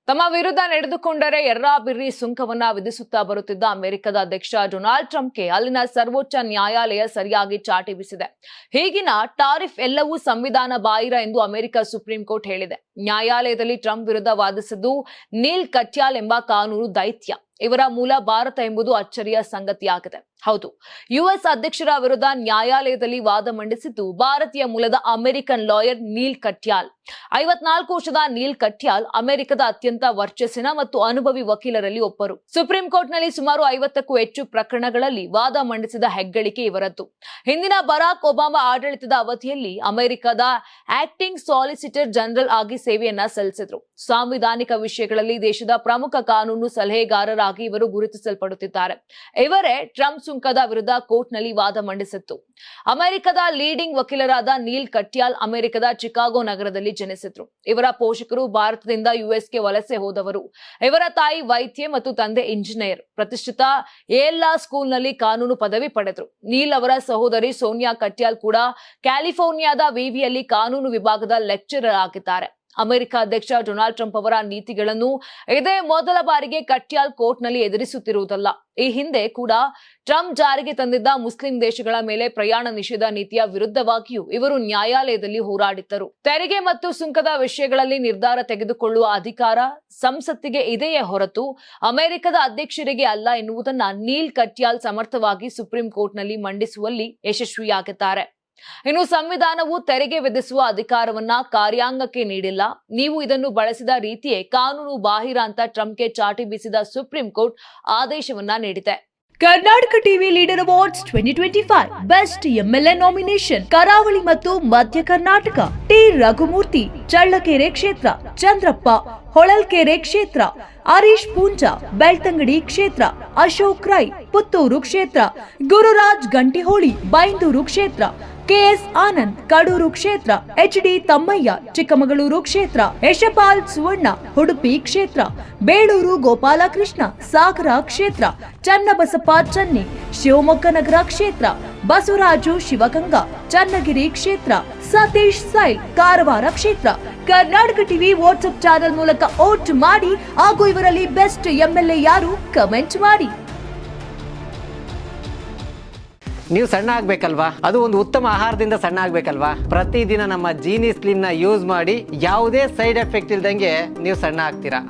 ತಮ್ಮ ವಿರುದ್ಧ ನಡೆದುಕೊಂಡರೆ ಎರ್ರಾಬಿರ್ರಿ ಸುಂಕವನ್ನ ವಿಧಿಸುತ್ತಾ ಬರುತ್ತಿದ್ದ ಅಮೆರಿಕದ ಅಧ್ಯಕ್ಷ ಡೊನಾಲ್ಡ್ ಟ್ರಂಪ್ಗೆ ಅಲ್ಲಿನ ಸರ್ವೋಚ್ಚ ನ್ಯಾಯಾಲಯ ಸರಿಯಾಗಿ ಚಾಟಿ ಬೀಸಿದೆ. ಹೀಗಿನ ಟಾರಿಫ್ ಎಲ್ಲವೂ ಸಂವಿಧಾನ ಬಾಹಿರ ಎಂದು ಅಮೆರಿಕ ಸುಪ್ರೀಂ ಕೋರ್ಟ್ ಹೇಳಿದೆ. ನ್ಯಾಯಾಲಯದಲ್ಲಿ ಟ್ರಂಪ್ ವಿರುದ್ಧ ವಾದಿಸಿದ್ದು ನೀಲ್ ಕಟ್ಯಾಲ್ ಎಂಬ ಕಾನೂನು ದೈತ್ಯ. ಇವರ ಮೂಲ ಭಾರತ ಎಂಬುದು ಅಚ್ಚರಿಯ ಸಂಗತಿಯಾಗಿದೆ. ಹೌದು, ಯುಎಸ್ ಅಧ್ಯಕ್ಷರ ವಿರುದ್ಧ ನ್ಯಾಯಾಲಯದಲ್ಲಿ ವಾದ ಮಂಡಿಸಿದ್ದು ಭಾರತೀಯ ಮೂಲದ ಅಮೆರಿಕನ್ ಲಾಯರ್ ನೀಲ್ ಕಟ್ಯಾಲ್. 54 ವರ್ಷದ ನೀಲ್ ಕಟ್ಯಾಲ್ ಅಮೆರಿಕದ ಅತ್ಯಂತ ವರ್ಚಸ್ಸಿನ ಮತ್ತು ಅನುಭವಿ ವಕೀಲರಲ್ಲಿ ಒಬ್ಬರು. ಸುಪ್ರೀಂ ಕೋರ್ಟ್ನಲ್ಲಿ ಸುಮಾರು 50ಕ್ಕೂ ಹೆಚ್ಚು ಪ್ರಕರಣಗಳಲ್ಲಿ ವಾದ ಮಂಡಿಸಿದ ಹೆಗ್ಗಳಿಕೆ ಇವರದ್ದು. ಹಿಂದಿನ ಬರಾಕ್ ಒಬಾಮಾ ಆಡಳಿತದ ಅವಧಿಯಲ್ಲಿ ಅಮೆರಿಕದ ಆಕ್ಟಿಂಗ್ ಸಾಲಿಸಿಟರ್ ಜನರಲ್ ಆಗಿ ಸೇವೆಯನ್ನ ಸಲ್ಲಿಸಿದ್ರು. ಸಾಂವಿಧಾನಿಕ ವಿಷಯಗಳಲ್ಲಿ ದೇಶದ ಪ್ರಮುಖ ಕಾನೂನು ಸಲಹೆಗಾರರಾಗಿ ಇವರು ಗುರುತಿಸಲ್ಪಡುತ್ತಿದ್ದಾರೆ. ಇವರೇ ಟ್ರಂಪ್ ಸುಂಕದ ವಿರುದ್ಧ ಕೋರ್ಟ್ನಲ್ಲಿ ವಾದ ಮಂಡಿಸಿತ್ತು. ಅಮೆರಿಕದ ಲೀಡಿಂಗ್ ವಕೀಲರಾದ ನೀಲ್ ಕಟ್ಯಾಲ್ ಅಮೆರಿಕದ ಚಿಕಾಗೋ ನಗರದಲ್ಲಿ ಜನಿಸಿದ್ರು. ಇವರ ಪೋಷಕರು ಭಾರತದಿಂದ ಯುಎಸ್ಗೆ ವಲಸೆ ಹೋದವರು. ಇವರ ತಾಯಿ ವೈದ್ಯೆ ಮತ್ತು ತಂದೆ ಇಂಜಿನಿಯರ್. ಪ್ರತಿಷ್ಠಿತ ಯೇಲ್ ಲಾ ಸ್ಕೂಲ್ನಲ್ಲಿ ಕಾನೂನು ಪದವಿ ಪಡೆದರು. ನೀಲ್ ಅವರ ಸಹೋದರಿ ಸೋನಿಯಾ ಕಟ್ಯಾಲ್ ಕೂಡ ಕ್ಯಾಲಿಫೋರ್ನಿಯಾದ ವಿವಿಯಲ್ಲಿ ಕಾನೂನು ವಿಭಾಗದ ಲೆಕ್ಚರರ್ ಆಗಿದ್ದಾರೆ. ಅಮೆರಿಕ ಅಧ್ಯಕ್ಷ ಡೊನಾಲ್ಡ್ ಟ್ರಂಪ್ ಅವರ ನೀತಿಗಳನ್ನು ಇದೇ ಮೊದಲ ಬಾರಿಗೆ ಕಟ್ಯಾಲ್ ಕೋರ್ಟ್ನಲ್ಲಿ ಎದುರಿಸುತ್ತಿರುವುದಲ್ಲ. ಈ ಹಿಂದೆ ಕೂಡ ಟ್ರಂಪ್ ಜಾರಿಗೆ ತಂದಿದ್ದ ಮುಸ್ಲಿಂ ದೇಶಗಳ ಮೇಲೆ ಪ್ರಯಾಣ ನಿಷೇಧ ನೀತಿಯ ವಿರುದ್ಧವಾಗಿಯೂ ಇವರು ನ್ಯಾಯಾಲಯದಲ್ಲಿ ಹೋರಾಡಿದ್ದರು. ತೆರಿಗೆ ಮತ್ತು ಸುಂಕದ ವಿಷಯಗಳಲ್ಲಿ ನಿರ್ಧಾರ ತೆಗೆದುಕೊಳ್ಳುವ ಅಧಿಕಾರ ಸಂಸತ್ತಿಗೆ ಇದೆಯೇ ಹೊರತು ಅಮೆರಿಕದ ಅಧ್ಯಕ್ಷರಿಗೆ ಅಲ್ಲ ಎನ್ನುವುದನ್ನ ನೀಲ್ ಕಟ್ಯಾಲ್ ಸಮರ್ಥವಾಗಿ ಸುಪ್ರೀಂ ಕೋರ್ಟ್ನಲ್ಲಿ ಮಂಡಿಸುವಲ್ಲಿ ಯಶಸ್ವಿಯಾಗಿದ್ದಾರೆ. ಇನ್ನು ಸಂವಿಧಾನವು ತೆರಿಗೆ ವಿಧಿಸುವ ಅಧಿಕಾರವನ್ನ ಕಾರ್ಯಾಂಗಕ್ಕೆ ನೀಡಿಲ್ಲ. ನೀವು ಇದನ್ನು ಬಳಸಿದ ರೀತಿಯೇ ಕಾನೂನು ಬಾಹಿರ ಅಂತ ಟ್ರಂಪ್ಗೆ ಚಾಟಿ ಬೀಸಿದ ಸುಪ್ರೀಂ ಕೋರ್ಟ್ ಆದೇಶವನ್ನ ನೀಡಿದೆ. Karnataka TV leader awards 2025 best MLA nomination ಕರಾವಳಿ ಮತ್ತು ಮಧ್ಯ ಕರ್ನಾಟಕ. ಟಿ ರಘುಮೂರ್ತಿ ಚಳ್ಳಕೆರೆ ಕ್ಷೇತ್ರ, ಚಂದ್ರಪ್ಪ ಹೊಳಲ್ಕೆರೆ ಕ್ಷೇತ್ರ, ಹರೀಶ್ ಪೂಂಜಾ ಬೆಳ್ತಂಗಡಿ ಕ್ಷೇತ್ರ, ಅಶೋಕ್ ರೈ ಪುತ್ತೂರು ಕ್ಷೇತ್ರ, ಗುರುರಾಜ್ ಗಂಟಿಹೋಳಿ ಬೈಂದೂರು ಕ್ಷೇತ್ರ, ಕೆಎಸ್ ಆನಂದ್ ಕಡೂರು ಕ್ಷೇತ್ರ, ಎಚ್ಡಿ ತಮ್ಮಯ್ಯ ಚಿಕ್ಕಮಗಳೂರು ಕ್ಷೇತ್ರ, ಯಶಪಾಲ್ ಸುವರ್ಣ ಉಡುಪಿ ಕ್ಷೇತ್ರ, ಬೇಳೂರು ಗೋಪಾಲಕೃಷ್ಣ ಸಾಗರ ಕ್ಷೇತ್ರ, ಚನ್ನಬಸಪ್ಪ ಚನ್ನಿ ಶಿವಮೊಗ್ಗ ನಗರ ಕ್ಷೇತ್ರ, ಬಸವರಾಜು ಶಿವಗಂಗಾ ಚನ್ನಗಿರಿ ಕ್ಷೇತ್ರ, ಸತೀಶ್ ಸೈಲ್ ಕಾರವಾರ ಕ್ಷೇತ್ರ. ಕರ್ನಾಟಕ ಟಿವಿ ವಾಟ್ಸ್ಆಪ್ ಚಾನೆಲ್ ಮೂಲಕ ವೋಟ್ ಮಾಡಿ ಹಾಗೂ ಇವರಲ್ಲಿ ಬೆಸ್ಟ್ ಎಂಎಲ್ಎ ಯಾರು ಕಮೆಂಟ್ ಮಾಡಿ. ನೀವು ಸಣ್ಣ ಆಗ್ಬೇಕಲ್ವಾ? ಅದು ಒಂದು ಉತ್ತಮ ಆಹಾರದಿಂದ ಸಣ್ಣ ಆಗ್ಬೇಕಲ್ವಾ? ಪ್ರತಿದಿನ ನಮ್ಮ ಜೀನಿ ಸ್ಲಿಮ್ ನ ಯೂಸ್ ಮಾಡಿ ಯಾವುದೇ ಸೈಡ್ ಎಫೆಕ್ಟ್ ಇಲ್ದಂಗೆ ನೀವು ಸಣ್ಣ ಆಗ್ತೀರಾ.